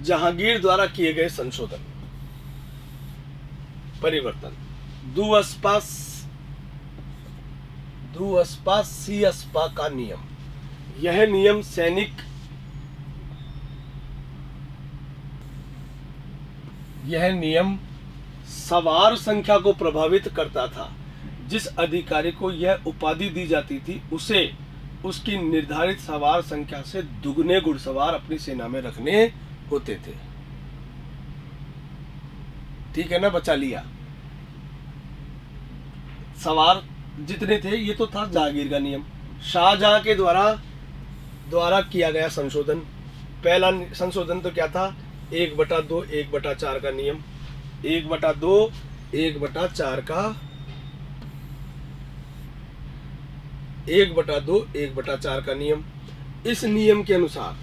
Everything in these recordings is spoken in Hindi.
जहांगीर द्वारा किए गए संशोधन, परिवर्तन। दुअस्पा सी अस्पा का नियम, यह नियम सवार संख्या को प्रभावित करता था। जिस अधिकारी को यह उपाधि दी जाती थी उसे उसकी निर्धारित सवार संख्या से दुगने घुड़सवार अपनी सेना में रखने होते थे। ठीक है ना, बचा लिया। सवार जितने थे, ये तो था जहांगीर का नियम। शाहजहां के द्वारा किया गया संशोधन। पहला संशोधन तो क्या था? 1/2 1/4 का नियम। 1/2 1/4 का 1/2 1/4 का नियम। इस नियम के अनुसार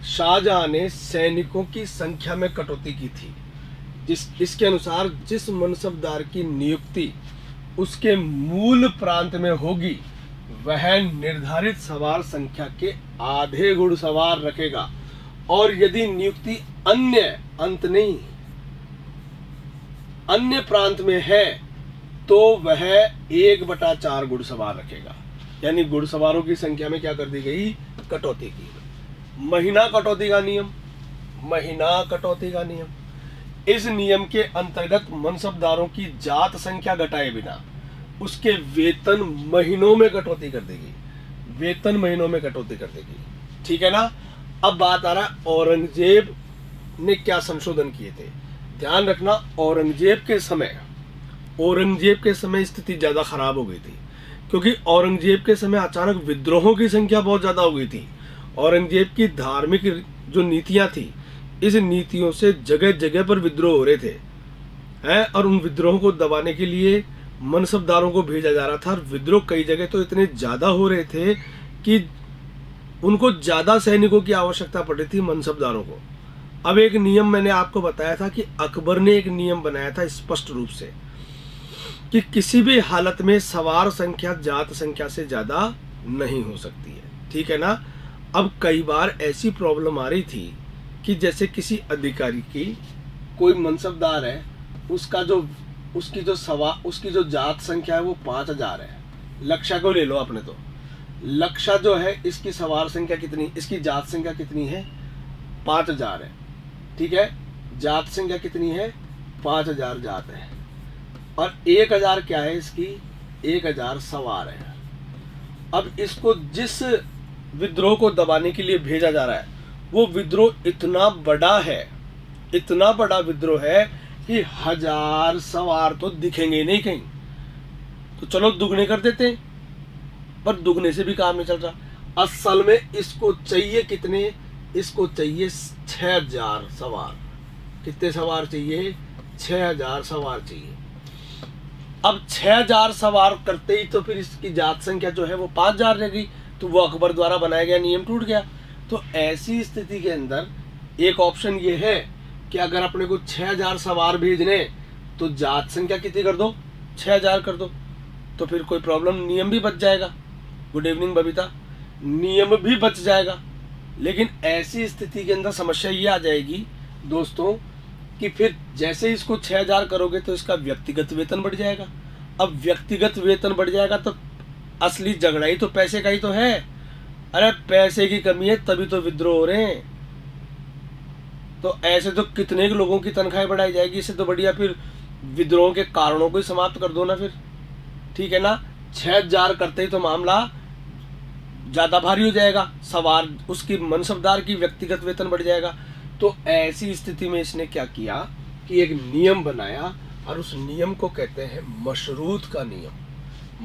शाहजहां ने सैनिकों की संख्या में कटौती की थी। इसके अनुसार जिस मनसबदार की नियुक्ति उसके मूल प्रांत में होगी वह निर्धारित सवार संख्या के आधे घुड़सवार रखेगा, और यदि नियुक्ति अन्य प्रांत में है तो वह 1/4 घुड़सवार रखेगा। यानी घुड़सवारों की संख्या में क्या कर दी गई? कटौती की। महीना कटौती का नियम। इस नियम के अंतर्गत मनसबदारों की जात संख्या घटाए बिना उसके वेतन महीनों में कटौती कर देगी। ठीक है ना। अब बात आ रहा है औरंगजेब ने क्या संशोधन किए थे। ध्यान रखना, औरंगजेब के समय स्थिति ज्यादा खराब हो गई थी, क्योंकि औरंगजेब के समय अचानक विद्रोहों की संख्या बहुत ज्यादा हो गई थी। औरंगजेब की धार्मिक जो नीतियां थी, इस नीतियों से जगह जगह पर विद्रोह हो रहे थे हैं, और उन विद्रोहों को दबाने के लिए मनसबदारों को भेजा जा रहा था। और विद्रोह कई जगह तो इतने ज्यादा हो रहे थे कि उनको ज्यादा सैनिकों की आवश्यकता पड़ रही थी मनसबदारों को। अब एक नियम मैंने आपको बताया था कि अकबर ने एक नियम बनाया था स्पष्ट रूप से कि किसी भी हालत में सवार संख्या जात संख्या से ज्यादा नहीं हो सकती है। ठीक है ना। अब कई बार ऐसी प्रॉब्लम आ रही थी कि जैसे किसी अधिकारी की कोई मनसबदार है, उसकी जो जात संख्या है वो 5000 है। लक्षा को ले लो अपने, तो लक्षा जो है इसकी सवार संख्या कितनी, इसकी जात संख्या कितनी है? 5000 है। ठीक है, जात संख्या कितनी है? 5000 जात है, और 1000 क्या है इसकी? 1000 सवार है। अब इसको जिस विद्रोह को दबाने के लिए भेजा जा रहा है वो विद्रोह इतना बड़ा विद्रोह है कि 1000 सवार तो दिखेंगे नहीं कहीं। तो चलो दुगने कर देते हैं, पर दुगने से भी काम नहीं चल रहा। असल में इसको चाहिए कितने? इसको चाहिए 6000 सवार। कितने सवार चाहिए? 6000 सवार चाहिए। अब 6000 सवार करते ही तो फिर इसकी जात संख्या जो है वो 5000 रह गई, तो वो अकबर द्वारा बनाया गया नियम टूट गया। तो ऐसी स्थिति के अंदर एक ऑप्शन ये है कि अगर अपने को 6000 सवार भेजने तो जात संख्या कितनी कर दो? 6000 कर दो, तो फिर कोई प्रॉब्लम, नियम भी बच जाएगा। गुड इवनिंग बबीता, नियम भी बच जाएगा। लेकिन ऐसी स्थिति के अंदर समस्या ये आ जाएगी दोस्तों कि फिर जैसे इसको 6000 करोगे तो इसका व्यक्तिगत वेतन बढ़ जाएगा। अब व्यक्तिगत वेतन बढ़ जाएगा तो असली झगड़ा ही तो पैसे का ही तो है। अरे पैसे की कमी है तभी तो विद्रोह हो रहे हैं। तो ऐसे तो कितने लोगों की तनख्वाहें बढ़ाई जाएगी। इससे तो बढ़िया फिर विद्रोह के कारणों को ही समाप्त कर दो ना फिर। ठीक है ना। 6000 करते ही तो मामला ज्यादा भारी हो जाएगा। सवार उसकी मनसबदार की व्यक्तिगत वेतन बढ़ जाएगा। तो ऐसी स्थिति में इसने क्या किया कि एक नियम बनाया, और उस नियम को कहते हैं मशरूत का नियम।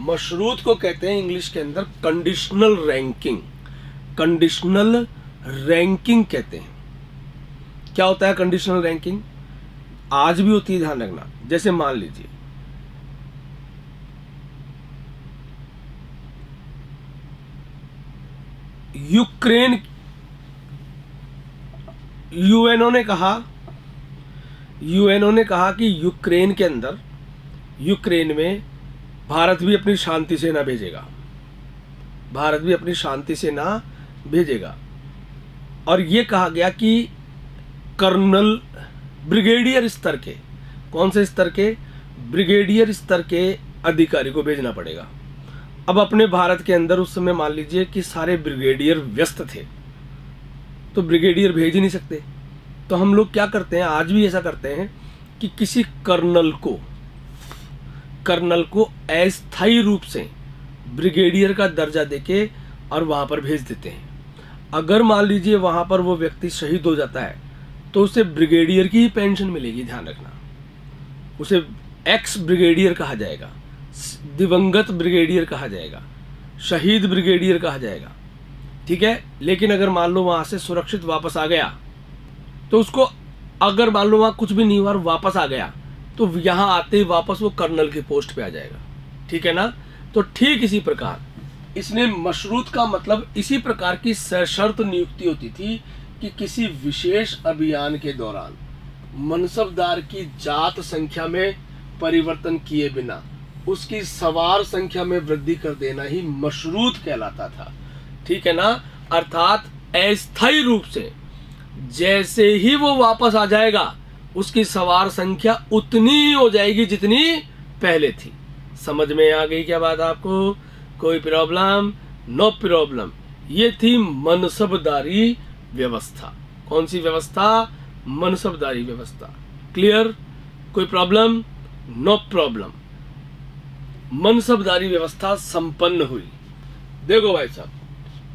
मशरूत को कहते हैं इंग्लिश के अंदर कंडीशनल रैंकिंग कहते हैं। क्या होता है कंडीशनल रैंकिंग? आज भी होती है, ध्यान रखना। जैसे मान लीजिए यूक्रेन, यूएनओ ने कहा कि यूक्रेन में भारत भी अपनी शांति सेना भेजेगा। और ये कहा गया कि कर्नल, ब्रिगेडियर स्तर के, कौन से स्तर के, ब्रिगेडियर स्तर के अधिकारी को भेजना पड़ेगा। अब अपने भारत के अंदर उस समय मान लीजिए कि सारे ब्रिगेडियर व्यस्त थे, तो ब्रिगेडियर भेज ही नहीं सकते। तो हम लोग क्या करते हैं, आज भी ऐसा करते हैं कि किसी कर्नल को अस्थायी रूप से ब्रिगेडियर का दर्जा देके और वहाँ पर भेज देते हैं। अगर मान लीजिए वहाँ पर वो व्यक्ति शहीद हो जाता है तो उसे ब्रिगेडियर की ही पेंशन मिलेगी, ध्यान रखना। उसे एक्स ब्रिगेडियर कहा जाएगा, दिवंगत ब्रिगेडियर कहा जाएगा, शहीद ब्रिगेडियर कहा जाएगा, ठीक है। लेकिन अगर मान लो वहाँ से सुरक्षित वापस आ गया तो उसको, अगर मान लो वहाँ कुछ भी नहीं हुआ और वापस आ गया तो यहाँ आते ही वापस वो कर्नल की पोस्ट पे आ जाएगा, ठीक है ना। तो ठीक इसी प्रकार इसने मशरूत का मतलब इसी प्रकार की सशर्त नियुक्ति होती थी कि किसी विशेष अभियान के दौरान मनसबदार की जात संख्या में परिवर्तन किए बिना उसकी सवार संख्या में वृद्धि कर देना ही मशरूत कहलाता था, ठीक है ना। अर्थात अस्थायी रूप से जैसे ही वो वापस आ जाएगा उसकी सवार संख्या उतनी ही हो जाएगी जितनी पहले थी। समझ में आ गई क्या बात आपको? कोई प्रॉब्लम? No problem. ये थी मनसबदारी व्यवस्था। कौन सी व्यवस्था? मनसबदारी व्यवस्था। क्लियर? कोई प्रॉब्लम? No problem. मनसबदारी व्यवस्था संपन्न हुई। देखो भाई साहब,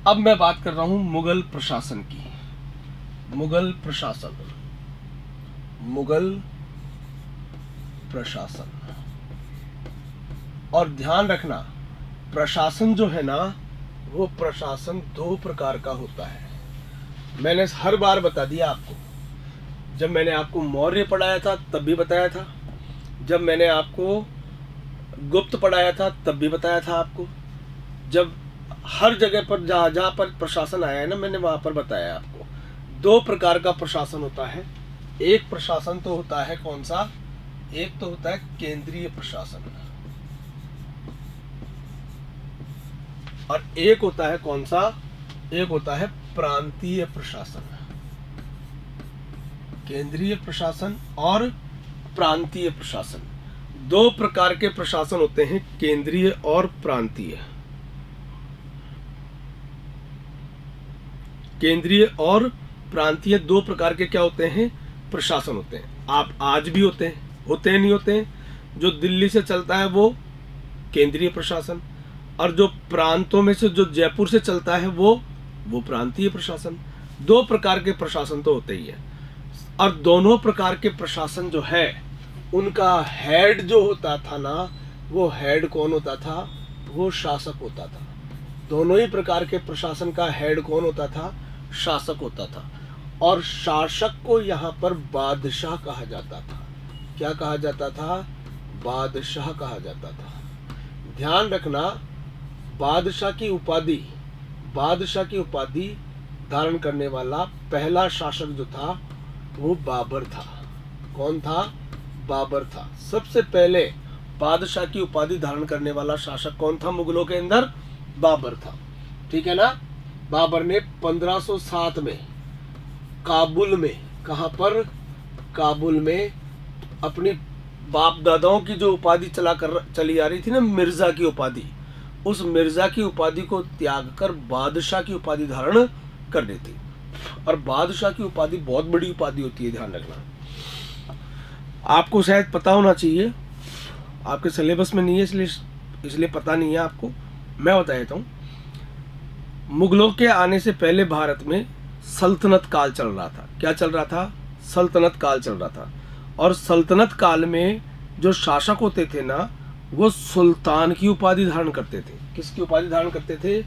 अब मैं बात कर रहा हूं मुगल प्रशासन की। मुगल प्रशासन, मुगल प्रशासन। और ध्यान रखना, प्रशासन जो है ना, वो प्रशासन दो प्रकार का होता है। मैंने हर बार बता दिया आपको, जब मैंने आपको मौर्य पढ़ाया था तब भी बताया था, जब मैंने आपको गुप्त पढ़ाया था तब भी बताया था आपको, जब हर जगह पर जहाँ पर प्रशासन आया है ना, मैंने वहां पर बताया आपको। दो प्रकार का प्रशासन होता है। एक प्रशासन तो होता है कौन सा? एक तो होता है केंद्रीय प्रशासन, और एक होता है कौन सा? एक होता है प्रांतीय प्रशासन। केंद्रीय प्रशासन और प्रांतीय प्रशासन, दो प्रकार के प्रशासन होते हैं, केंद्रीय और प्रांतीय। केंद्रीय और प्रांतीय दो प्रकार के क्या होते हैं? प्रशासन होते हैं। आप आज भी होते हैं नहीं होते हैं। जो दिल्ली से चलता है वो केंद्रीय प्रशासन, और जो प्रांतों में से जो जयपुर से चलता है वो प्रांतीय प्रशासन। दो प्रकार के प्रशासन तो होते ही है। और दोनों प्रकार के प्रशासन जो है उनका हेड जो होता था ना, वो हेड कौन होता था? वो शासक होता था। दोनों ही प्रकार के प्रशासन का हेड कौन होता था? शासक होता था। और शासक को यहाँ पर बादशाह कहा जाता था। क्या कहा जाता था? बादशाह कहा जाता था। ध्यान रखना, बादशाह की उपाधि धारण करने वाला पहला शासक जो था वो बाबर था। कौन था? बाबर था। सबसे पहले बादशाह की उपाधि धारण करने वाला शासक कौन था मुगलों के अंदर? बाबर था, ठीक है ना। बाबर ने 1507 में काबुल में, कहां पर? काबुल में अपनी बाप दादाओं की जो उपाधि चली आ रही थी ना, मिर्जा की उपाधि, उस मिर्जा की उपाधि को त्याग कर बादशाह की उपाधि धारण कर दी थी। और बादशाह की उपाधि बहुत बड़ी उपाधि होती है, ध्यान रखना। आपको शायद पता होना चाहिए, आपके सिलेबस में नहीं है इसलिए पता नहीं है आपको, मैं बता देता हूँ। मुगलों के आने से पहले भारत में सल्तनत काल चल रहा था। क्या चल रहा था? सल्तनत काल चल रहा था। और सल्तनत काल में जो शासक होते थे ना, वो सुल्तान की उपाधि धारण करते थे। किसकी उपाधि धारण करते थे?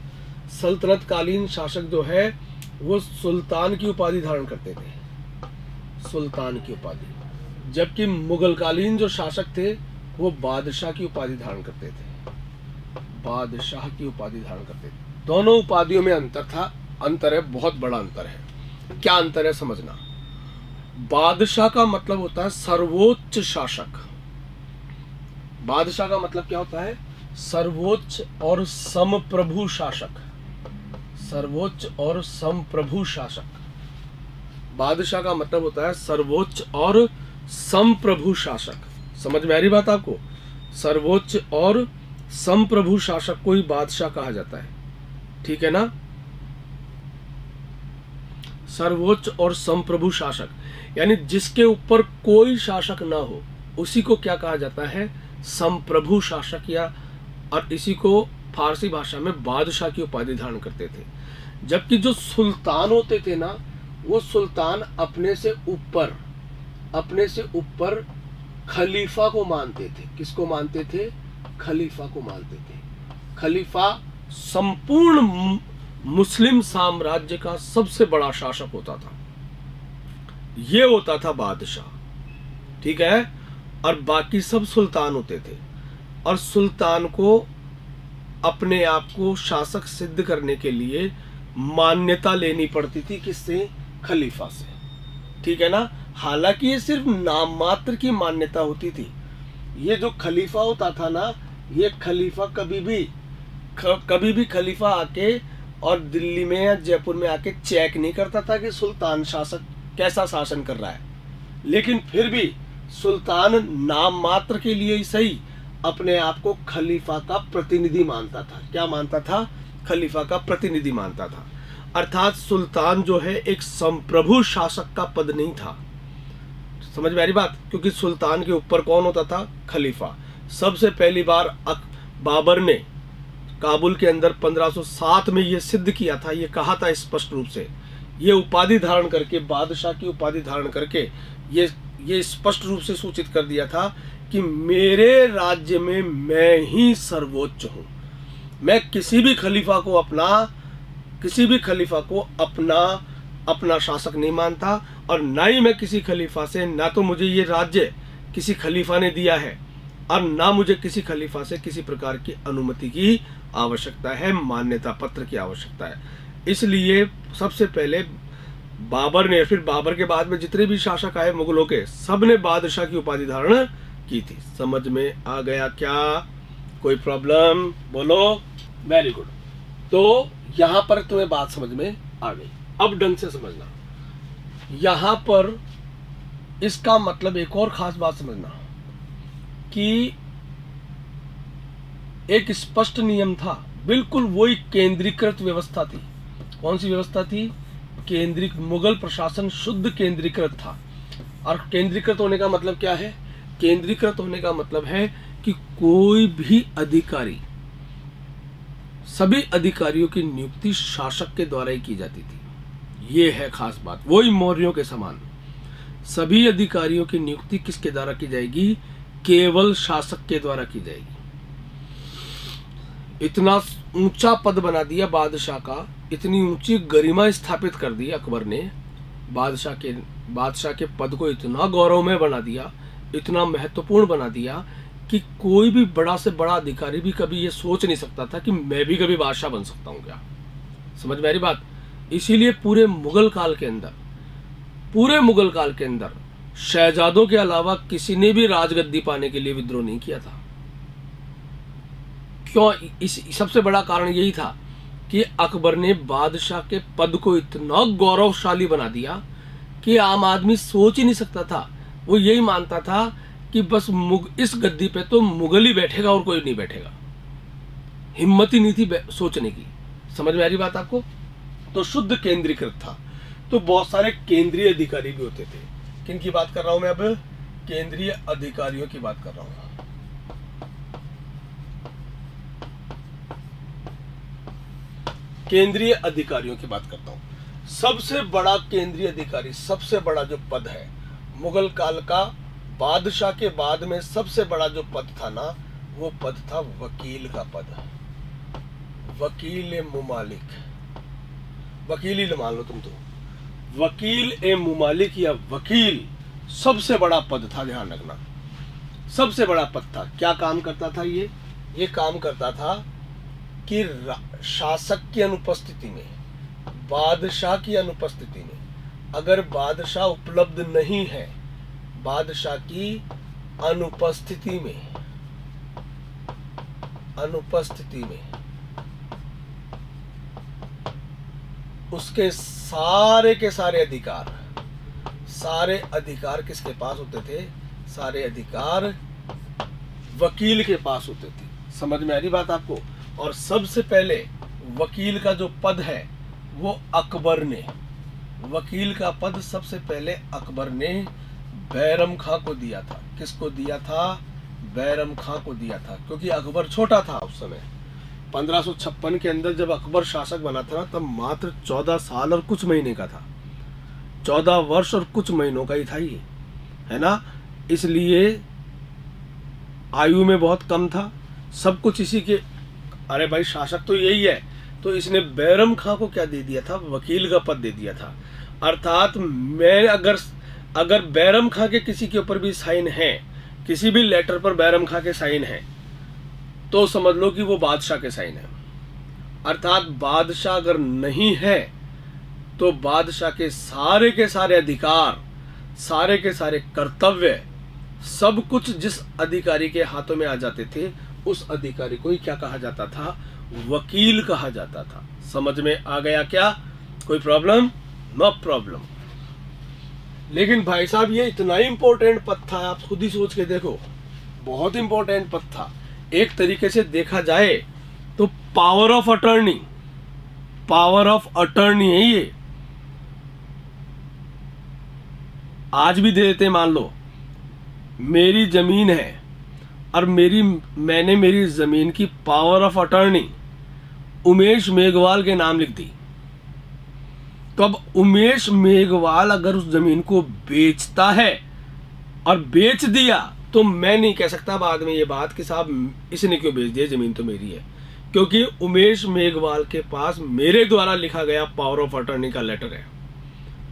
सल्तनत कालीन शासक जो है वो सुल्तान की उपाधि धारण करते थे, सुल्तान की उपाधि। जबकि मुगल कालीन जो शासक थे वो बादशाह की उपाधि धारण करते थे, बादशाह की उपाधि धारण करते थे। दोनों उपाधियों में अंतर था, अंतर है, बहुत बड़ा अंतर है। क्या अंतर है समझना। बादशाह का मतलब होता है सर्वोच्च शासक। बादशाह का मतलब क्या होता है? सर्वोच्च और समप्रभु शासक। सर्वोच्च और समप्रभु शासक। बादशाह का मतलब होता है सर्वोच्च और संप्रभु शासक। समझ में आ रही बात आपको? सर्वोच्च और संप्रभु शासक को ही बादशाह कहा जाता है, ठीक है ना। सर्वोच्च और संप्रभु शासक यानी जिसके ऊपर कोई शासक ना हो उसी को क्या कहा जाता है? संप्रभु शासक, या और इसी को फारसी भाषा में बादशाह की उपाधि धारण करते थे। जबकि जो सुल्तान होते थे ना, वो सुल्तान अपने से ऊपर खलीफा को मानते थे। किसको मानते थे? खलीफा को मानते थे। खलीफा संपूर्ण मुस्लिम साम्राज्य का सबसे बड़ा शासक होता था, ये होता था बादशाह, ठीक है। और बाकी सब सुल्तान होते थे, और सुल्तान को अपने आप को शासक सिद्ध करने के लिए मान्यता लेनी पड़ती थी। किससे? खलीफा से, ठीक है ना। हालांकि ये सिर्फ नाम मात्र की मान्यता होती थी। ये जो खलीफा होता था ना, ये खलीफा कभी भी खलीफा आके और दिल्ली में या जयपुर में आके चेक नहीं करता था कि सुल्तान शासक कैसा शासन कर रहा है, लेकिन फिर भी सुल्तान नाम मात्र के लिए ही सही अपने आप को खलीफा का प्रतिनिधि मानता था। क्या मानता था? खलीफा का प्रतिनिधि मानता था। अर्थात सुल्तान जो है एक संप्रभु शासक का पद नहीं था। समझ में आ रही बात? क्योंकि सुल्तान के ऊपर कौन होता था? खलीफा। सबसे पहली बार बाबर ने काबुल के अंदर 1507 में ये सिद्ध किया था, ये कहा था स्पष्ट रूप से, ये उपाधि धारण करके, बादशाह की उपाधि धारण करके ये स्पष्ट रूप से सूचित कर दिया था कि मेरे राज्य में मैं ही सर्वोच्च हूं। मैं किसी भी खलीफा को अपना शासक नहीं मानता, और ना ही मैं किसी खलीफा से, ना तो मुझे ये राज्य किसी खलीफा ने दिया है और ना मुझे किसी खलीफा से किसी प्रकार की अनुमति की आवश्यकता है, मान्यता पत्र की आवश्यकता है। इसलिए सबसे पहले बाबर ने, फिर बाबर के बाद में जितने भी शासक आए मुगलों के, सब ने बादशाह की उपाधि धारण की थी। समझ में आ गया क्या? कोई प्रॉब्लम? बोलो। Very good. तो यहां पर तुम्हें बात समझ में आ गई। अब ढंग से समझना। यहां पर इसका मतलब एक और खास बात समझना कि एक स्पष्ट नियम था, बिल्कुल वही केंद्रीकृत व्यवस्था थी। कौन सी व्यवस्था थी? मुगल प्रशासन शुद्ध केंद्रीकृत था। और केंद्रीकृत होने का मतलब क्या है? केंद्रीकृत होने का मतलब है कि कोई भी अधिकारी, सभी अधिकारियों की नियुक्ति शासक के द्वारा ही की जाती थी। ये है खास बात। वही मौर्यों के समान सभी अधिकारियों की नियुक्ति किसके द्वारा की जाएगी? केवल शासक के द्वारा की जाएगी। इतना ऊंचा पद बना दिया बादशाह का, इतनी ऊंची गरिमा स्थापित कर दी अकबर ने। बादशाह के पद को इतना गौरवमय बना दिया, इतना महत्वपूर्ण बना दिया कि कोई भी बड़ा से बड़ा अधिकारी भी कभी ये सोच नहीं सकता था कि मैं भी कभी बादशाह बन सकता हूं क्या। समझ में आ रही बात? इसीलिए पूरे मुगल काल के अंदर शहजादों के अलावा किसी ने भी राजगद्दी पाने के लिए विद्रोह नहीं किया था। क्यों? इस सबसे बड़ा कारण यही था कि अकबर ने बादशाह के पद को इतना गौरवशाली बना दिया कि आम आदमी सोच ही नहीं सकता था। वो यही मानता था कि बस इस गद्दी पे तो मुगल ही बैठेगा और कोई नहीं बैठेगा। हिम्मत ही नहीं थी सोचने की। समझ में आ रही बात आपको? तो शुद्ध केंद्रीकृत था। तो बहुत सारे केंद्रीय अधिकारी भी होते थे। किन की बात कर रहा हूं मैं अब? केंद्रीय अधिकारियों की बात कर रहा हूं। केंद्रीय अधिकारियों की बात करता हूं। सबसे बड़ा केंद्रीय अधिकारी, सबसे बड़ा जो पद है मुगल काल का, बादशाह के बाद में सबसे बड़ा जो पद था ना, वो पद था वकील का पद। वकील मुमालिक, वकील ही मान लो तुम तो। वकील ए मुमालिक या वकील सबसे बड़ा पद था। ध्यान रखना, सबसे बड़ा पद था। क्या काम करता था ये काम करता था कि शासक की अनुपस्थिति में, बादशाह की अनुपस्थिति में, अगर बादशाह उपलब्ध नहीं है, बादशाह की अनुपस्थिति में उसके सारे के सारे अधिकार सारे अधिकार किसके पास होते थे? सारे अधिकार वकील के पास होते थे। समझ में आ रही बात आपको? और सबसे पहले वकील का जो पद है वो अकबर ने, वकील का पद सबसे पहले अकबर ने बैरम खां को दिया था। किसको दिया था? बैरम खां को दिया था, क्योंकि अकबर छोटा था उस समय। 1556 के अंदर जब अकबर शासक बना था ना, तब मात्र 14 साल और कुछ महीने का था। 14 वर्ष और कुछ महीनों का ही था ये, है ना। इसलिए आयु में बहुत कम था, सब कुछ इसी के, अरे भाई शासक तो यही है, तो इसने बैरम खां को क्या दे दिया था? वकील का पद दे दिया था। अर्थात मैं अगर बैरम खां के किसी के ऊपर भी साइन है, किसी भी लेटर पर बैरम खां के साइन है, तो समझ लो कि वो बादशाह के साइन है। अर्थात बादशाह अगर नहीं है तो बादशाह के सारे अधिकार, सारे के सारे कर्तव्य, सब कुछ जिस अधिकारी के हाथों में आ जाते थे, उस अधिकारी को ही क्या कहा जाता था? वकील कहा जाता था। समझ में आ गया क्या? कोई प्रॉब्लम? No problem. लेकिन भाई साहब ये इतना इंपॉर्टेंट पद था, आप खुद ही सोच के देखो, बहुत इंपॉर्टेंट पद था। एक तरीके से देखा जाए तो पावर ऑफ अटर्नी है ये। आज भी दे देते, मान लो मेरी जमीन है और मैंने मेरी जमीन की power of attorney Umesh Meghwal के नाम लिख दी, तो अब उमेश मेघवाल अगर उस जमीन को बेचता है और बेच दिया, तो मैं नहीं कह सकता बाद में ये बात कि साहब इसने क्यों बेच दिया, जमीन तो मेरी है, क्योंकि उमेश मेघवाल के पास मेरे द्वारा लिखा गया पावर ऑफ अटर्नी का लेटर है,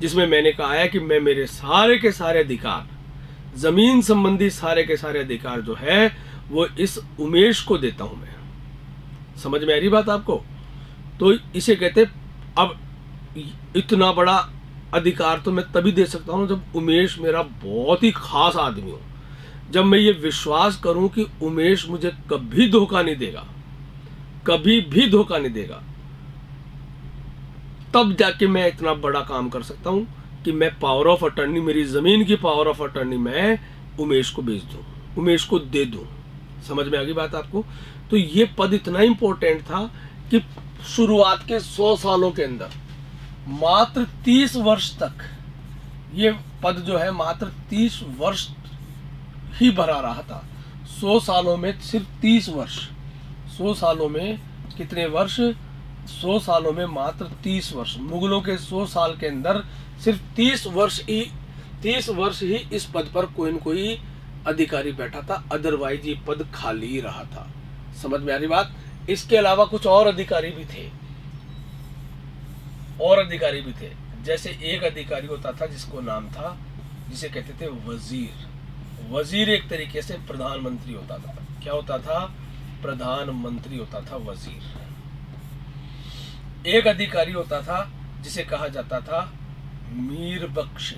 जिसमें मैंने कहा है कि मैं मेरे सारे के सारे अधिकार, जमीन संबंधी सारे के सारे अधिकार जो है वो इस उमेश को देता हूं मैं। समझ में आ रही बात आपको? तो इसे कहते, अब इतना बड़ा अधिकार तो मैं तभी दे सकता हूं जब उमेश मेरा बहुत ही खास आदमी हो, जब मैं ये विश्वास करूं कि उमेश मुझे कभी धोखा नहीं देगा, कभी भी धोखा नहीं देगा, तब जाके मैं इतना बड़ा काम कर सकता हूं कि मैं पावर ऑफ अटर्नी, मेरी जमीन की पावर ऑफ अटर्नी मैं उमेश को बेच दूं, उमेश को दे दूं। समझ में आ गई बात आपको? तो ये पद इतना इंपॉर्टेंट था कि शुरुआत के 100 सालों के अंदर मात्र 30 वर्ष तक ये पद जो है मात्र 30 वर्ष ही भरा रहा था। 100 सालों में सिर्फ 30 वर्ष, 100 सालों में कितने वर्ष? 100 सालों में मात्र 30 वर्ष। मुगलों के 100 साल के अंदर सिर्फ 30 वर्ष ही इस पद पर कोई न कोई अधिकारी बैठा था, अदरवाइज ये पद खाली ही रहा था। समझ में आ रही बात? इसके अलावा कुछ और अधिकारी भी थे, जैसे एक अधिकारी होता था जिसको नाम था, जिसे कहते थे वजीर। वजीर एक तरीके से प्रधानमंत्री होता था। क्या होता था? प्रधानमंत्री होता था वजीर। एक अधिकारी होता था जिसे कहा जाता था मीर बख्शी।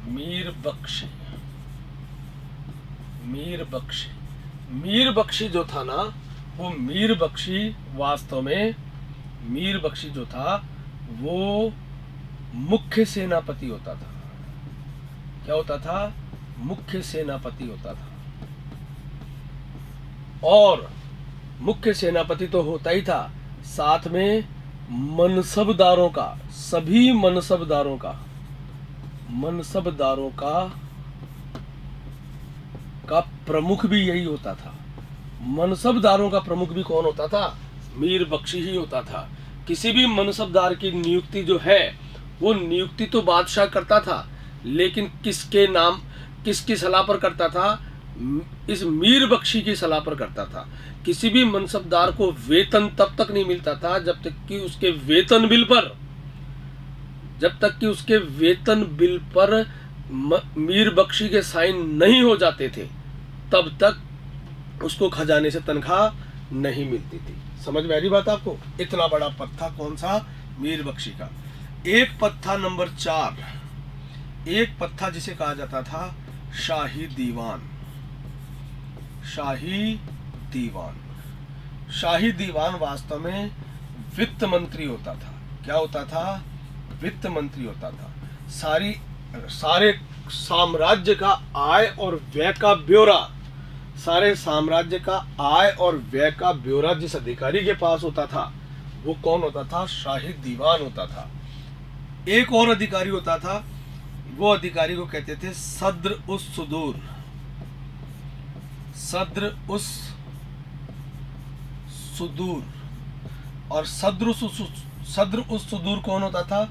मीर बख्शी जो था ना, वो मीर बख्शी वास्तव में मीर बख्शी जो था वो मुख्य सेनापति होता था। क्या होता था? मुख्य सेनापति होता था। और मुख्य सेनापति तो होता ही था, साथ में मनसबदारों का, सभी मनसबदारों का प्रमुख भी यही होता था। मनसबदारों का प्रमुख भी कौन होता था? मीर बख्शी ही होता था। किसी भी मनसबदार की नियुक्ति जो है वो नियुक्ति तो बादशाह करता था, लेकिन किसकी सलाह पर करता था? इस मीर बख्शी की सलाह पर करता था। किसी भी मनसबदार को वेतन तब तक नहीं मिलता था जब तक कि उसके वेतन बिल पर मीर बख्शी के साइन नहीं हो जाते थे, तब तक उसको खजाने से तनख्वाह नहीं मिलती थी। समझ में आ रही बात आपको? इतना बड़ा पद था कौन सा? मीर बख्शी का। एक पद था नंबर 4, एक पद था जिसे कहा जाता था शाही दीवान। शाही दीवान वास्तव में वित्त मंत्री होता था। क्या होता था? वित्त मंत्री होता था। सारे साम्राज्य का आय और व्यय का ब्यौरा, सारे साम्राज्य का आय और व्यय का ब्यौरा जिस अधिकारी के पास होता था वो कौन होता था? शाही दीवान होता था। एक और अधिकारी होता था, वो अधिकारी को कहते थे सद्र उस सुदूर। सद्र उस सुदूर। और सद्र उस सुदूर कौन होता था?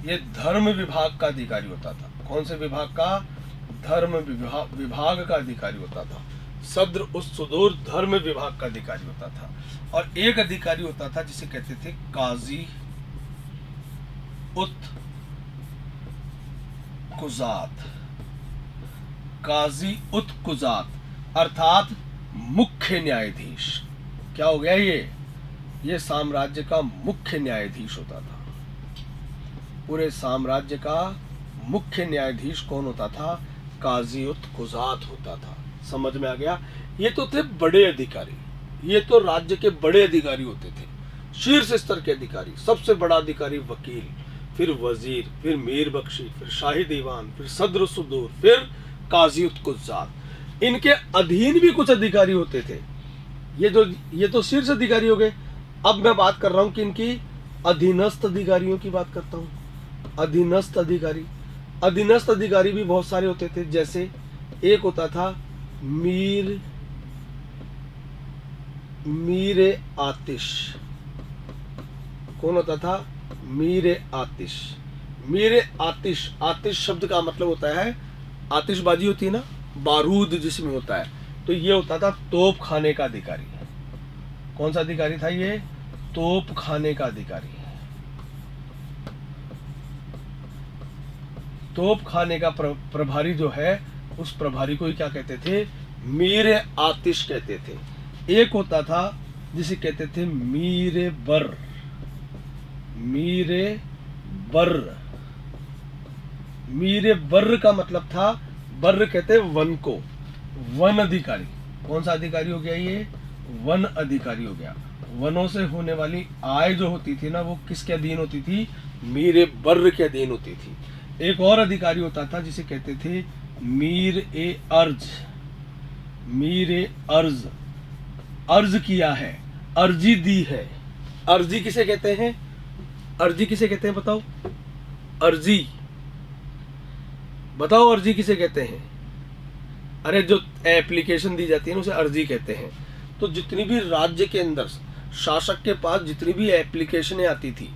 ये धर्म विभाग का अधिकारी होता था। कौन से विभाग का? धर्म विभाग का अधिकारी होता था। सद्र उस सुदूर धर्म विभाग का अधिकारी होता था। और एक अधिकारी होता था जिसे कहते थे काजी उत कुजात। काजी उत कुजात अर्थात मुख्य न्यायाधीश। क्या हो गया? ये साम्राज्य का मुख्य न्यायाधीश होता था। पूरे साम्राज्य का मुख्य न्यायाधीश कौन होता था? काजी उत कुजात होता था। समझ में आ गया? ये तो थे बड़े अधिकारी, ये तो राज्य के बड़े अधिकारी होते थे, शीर्ष स्तर के अधिकारी। सबसे बड़ा अधिकारी वकील, फिर वजीर, फिर मीर बख्शी, फिर शाही दीवान, फिर सद्र सुदूर, फिर काजी उत कुजात। इनके अधीन भी कुछ अधिकारी होते थे। ये तो शीर्ष अधिकारी हो गए। अब मैं बात कर रहा हूं कि इनकी अधीनस्थ अधिकारियों की बात करता हूं। अधीनस्थ अधिकारी भी बहुत सारे होते थे। जैसे एक होता था मीर आतिश। कौन होता था? मीर आतिश। मीर आतिश, आतिश शब्द का मतलब होता है, आतिशबाजी होती है ना, बारूद जिसमें होता है। तो ये होता था तोप खाने का अधिकारी। कौन सा अधिकारी था ये? तोप खाने का अधिकारी। तोप खाने का प्रभारी जो है, उस प्रभारी को ही क्या कहते थे? मीर आतिश कहते थे। एक होता था जिसे कहते थे मीर बर। मीर बर का मतलब था, बर कहते वन को, वन अधिकारी। कौन सा अधिकारी हो गया ये? वन अधिकारी हो गया। वनों से होने वाली आय जो होती थी ना, वो किसके अधीन होती थी? मीर बर के अधीन होती थी। एक और अधिकारी होता था जिसे कहते थे मीर ए अर्ज। मीर ए अर्ज, अर्ज किया है, अर्जी दी है। अर्जी किसे कहते हैं? अर्जी किसे कहते हैं बताओ? अर्जी बताओ, अर्जी किसे कहते हैं? अरे जो एप्लीकेशन दी जाती है ना, उसे अर्जी कहते हैं। तो जितनी भी राज्य के अंदर शासक के पास जितनी भी एप्लीकेशनें आती थी,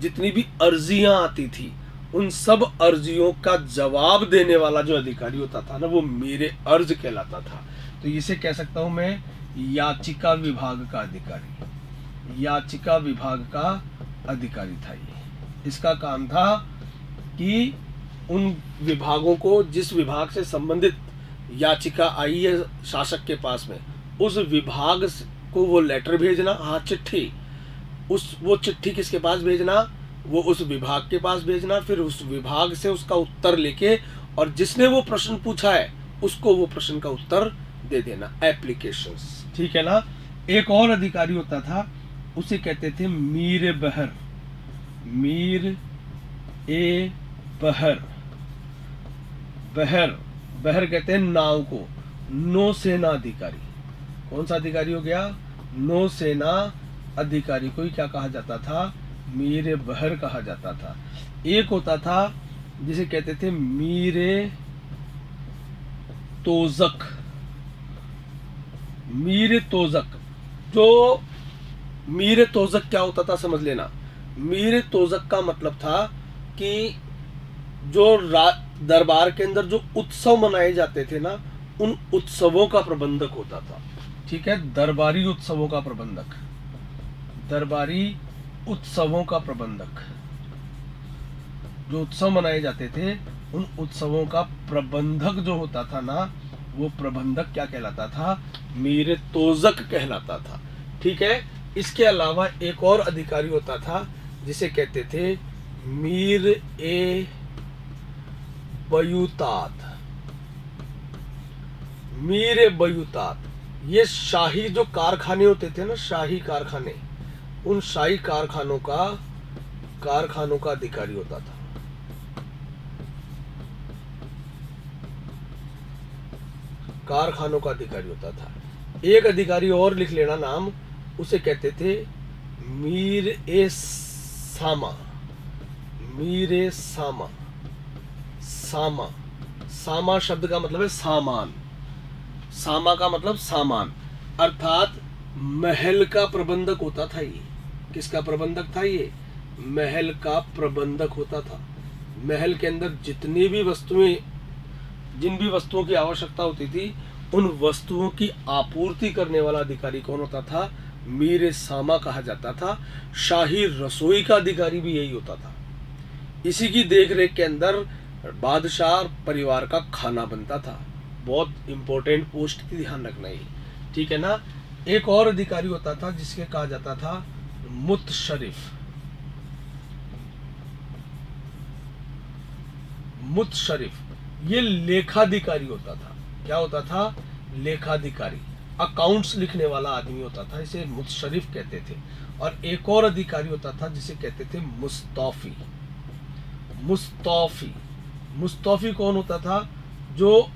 जितनी भी अर्जियां आती थी, उन सब अर्जियों का जवाब देने वाला जो अधिकारी होता था ना, वो मीर अर्ज कहलाता था। तो इसे कह सकता हूं मैं याचिका विभाग का अधिकारी। याचिका विभाग का अधिकारी था ये। इसका काम था कि उन विभागों को, जिस विभाग से संबंधित याचिका आई है शासक के पास में, उस विभाग को वो लेटर भेजना, हाँ चिट्ठी, वो चिट्ठी किसके पास भेजना? वो उस विभाग के पास भेजना। फिर उस विभाग से उसका उत्तर लेके, और जिसने वो प्रश्न पूछा है उसको वो प्रश्न का उत्तर दे देना, एप्लीकेशंस। ठीक है ना? एक और अधिकारी होता था, उसे कहते थे मीर बहर। मीर ए बहर। बहर कहते हैं नाव को, नौसेना अधिकारी। कौन सा अधिकारी हो गया? नौसेना अधिकारी को ही क्या कहा जाता था? मीर बहर कहा जाता था। एक होता था जिसे कहते थे मीर तोजक। मीर तोजक, जो मीर तोजक क्या होता था समझ लेना। मीर तोजक का मतलब था कि जो दरबार के अंदर जो उत्सव मनाए जाते थे ना, उन उत्सवों का प्रबंधक होता था। ठीक है? दरबारी उत्सवों का प्रबंधक। दरबारी उत्सवों का प्रबंधक, जो उत्सव मनाए जाते थे, उन उत्सवों का प्रबंधक जो होता था ना, वो प्रबंधक क्या कहलाता था? मीर तोजक कहलाता था। ठीक है? इसके अलावा एक और अधिकारी होता था जिसे कहते थे मीर ए बयूतात। मीर ए बयूतात, ये शाही जो कारखाने होते थे ना, शाही कारखाने, उन शाही कारखानों का अधिकारी होता था। कारखानों का अधिकारी होता था। एक अधिकारी और लिख लेना नाम, उसे कहते थे मीर ए सामा। मीर ए सामा। सामा, सामा शब्द का मतलब है सामान। सामा का मतलब सामान, अर्थात महल का प्रबंधक होता था ये। किसका प्रबंधक था ये? महल का प्रबंधक होता था। महल के अंदर जितनी भी वस्तुएं, जिन भी वस्तुओं की आवश्यकता होती थी, उन वस्तुओं की आपूर्ति करने वाला अधिकारी कौन होता था? मीर सामा कहा जाता था। शाही रसोई का अधिकारी भी यही होता था। इसी की देखरेख के अंदर बादशाह और परिवार का खाना बनता था। बहुत इंपॉर्टेंट पोस्ट की, ध्यान रखना ये, ठीक है ना। एक और अधिकारी होता था जिसके कहा जाता था मुतशरिफ। मुतशरिफ ये लेखाधिकारी होता था। क्या होता था? लेखाधिकारी, अकाउंट्स लिखने वाला आदमी होता था, इसे मुतशरिफ कहते थे। और एक और अधिकारी होता था जिसे कहते थे मुस्तौफी। मुस्तौफी, मुस्तौफी कौन होता था? जो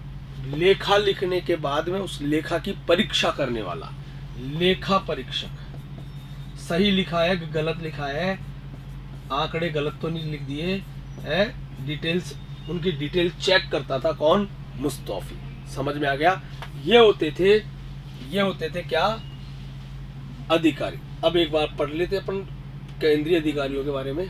लेखा लिखने के बाद में उस लेखा की परीक्षा करने वाला, लेखा परीक्षक। सही लिखा है कि गलत लिखा है, आंकड़े गलत तो नहीं लिख दिए है, डिटेल्स, उनकी डिटेल चेक करता था कौन? मुस्तौफी। समझ में आ गया? ये होते थे क्या? अधिकारी। अब एक बार पढ़ लेते अपन केंद्रीय अधिकारियों के बारे में।